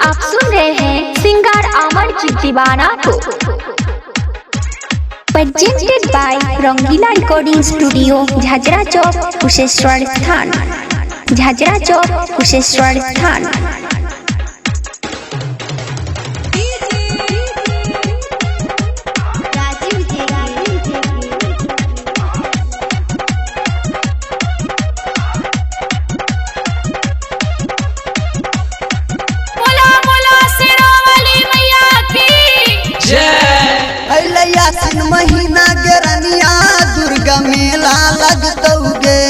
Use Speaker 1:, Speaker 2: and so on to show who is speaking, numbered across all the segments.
Speaker 1: आप सुन रहे हैं सिंगर अमरजीत दीवाना को। Presented by Rangeela recording studio, Jhajhra Chowk, Kusheshwar Sthan, Jhajhra Chowk, Kusheshwar स्थान।
Speaker 2: आसिन महीना के रनिया दुर्गा मेला लगतौगे।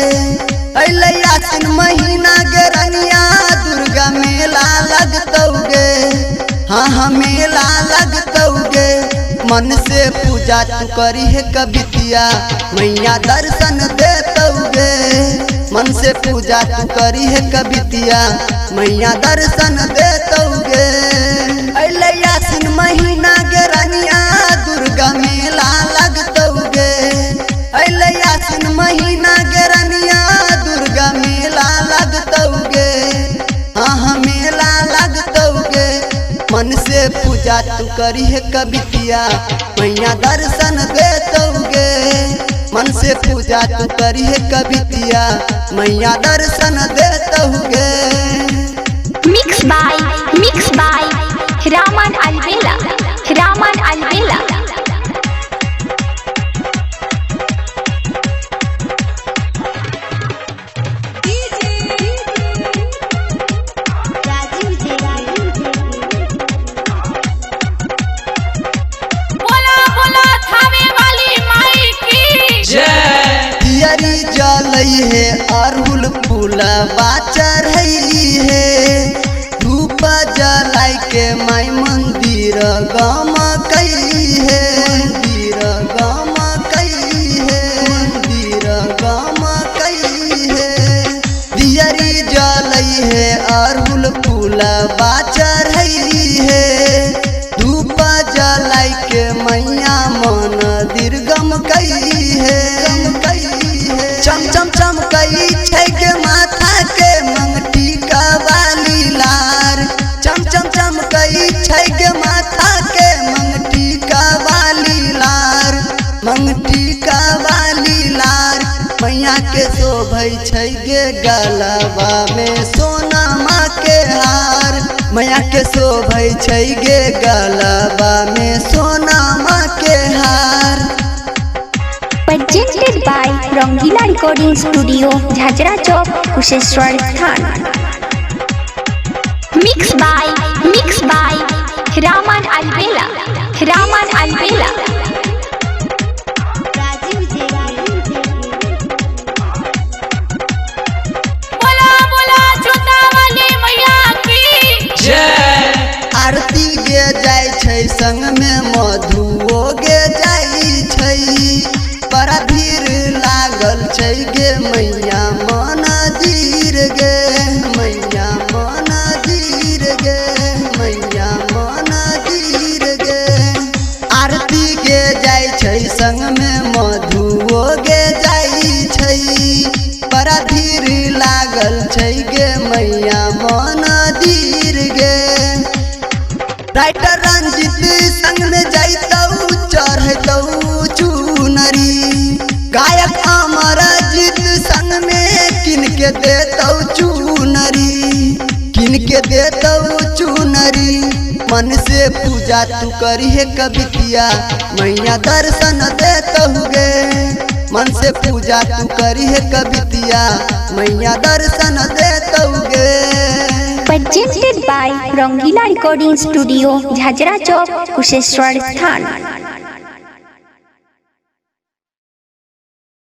Speaker 2: आसिन महीना के रनिया दुर्गा मेला लगतौगे। हाँ मेला लगतौगे। मन से पूजा तू करी है कबितिया, मैया दर्शन देतौगे। मन से पूजा तू करी है कबितिया, मैया दर्शन देतौगे। आसिन महीना के रनिया दुर्गा मेला लगतौगे। आसिन महीना के रनिया दुर्गा मेला लगतौगे। हाँ मेला लगतौगे। मन से पूजा तू करी है कबितिया, मैया दर्शन देतौगे। मन से पूजा तू करी है कबितिया, मैया दर्शन देतौगे।
Speaker 1: मिक्स बाय रामन अलबेला, रामन अलबेला।
Speaker 2: जलई है अरहुल फूलवा चढ़ैली है। धूप जलाई के माई मंदिर गम कई है। मंदिर गम कई है। मंदिर गम कई है। दियरी जलई है अरहुल फूलवा चढ़ैली है। धूप जलाई के मैया मंदिर गम कई है। चम चम चमकई छै के माथा के मंगटी का वाली लार। चम चम चमकई छै के माथा के मंगटी का वाली लार। मंगटी का वाली लार। मैया के शोभै छै गे गलवा में सोनमा के हार। मैया के शोभै छै गे गलवा में सोनमा के हार।
Speaker 1: Presented by Rangeela recording studio, Jhajhra Chowk, Kusheshwar Sthan. Mix by रामन अलबेला, रामन अलबेला।
Speaker 2: आरती गे जाय छै संग में मधुओ गे जाय छै। बड़ा भीड़ लागल छै गे मैया मंदिर गे। मैया मंदिर गे। मैया मंदिर गे। आरती गे जाय छै संग में मधुओ गे जाय छै। बड़ा भीड़ लागल छै गे मैया मंदिर गे। राइटर रंजित संग में जाइतौ चढ़तौ चुनरी। गायक अमरजीत संग में किन के देतौ चुनरी। किन के देतौ चुनरी। मन से पूजा तू करी है कबितिया, मैया दर्शन देतौगे। मन से पूजा तू करी है कबितिया, मैया दर्शन देतौगे।
Speaker 1: Presented by Rangeela recording studio, Jhajhra Chowk, Kusheshwar स्थान।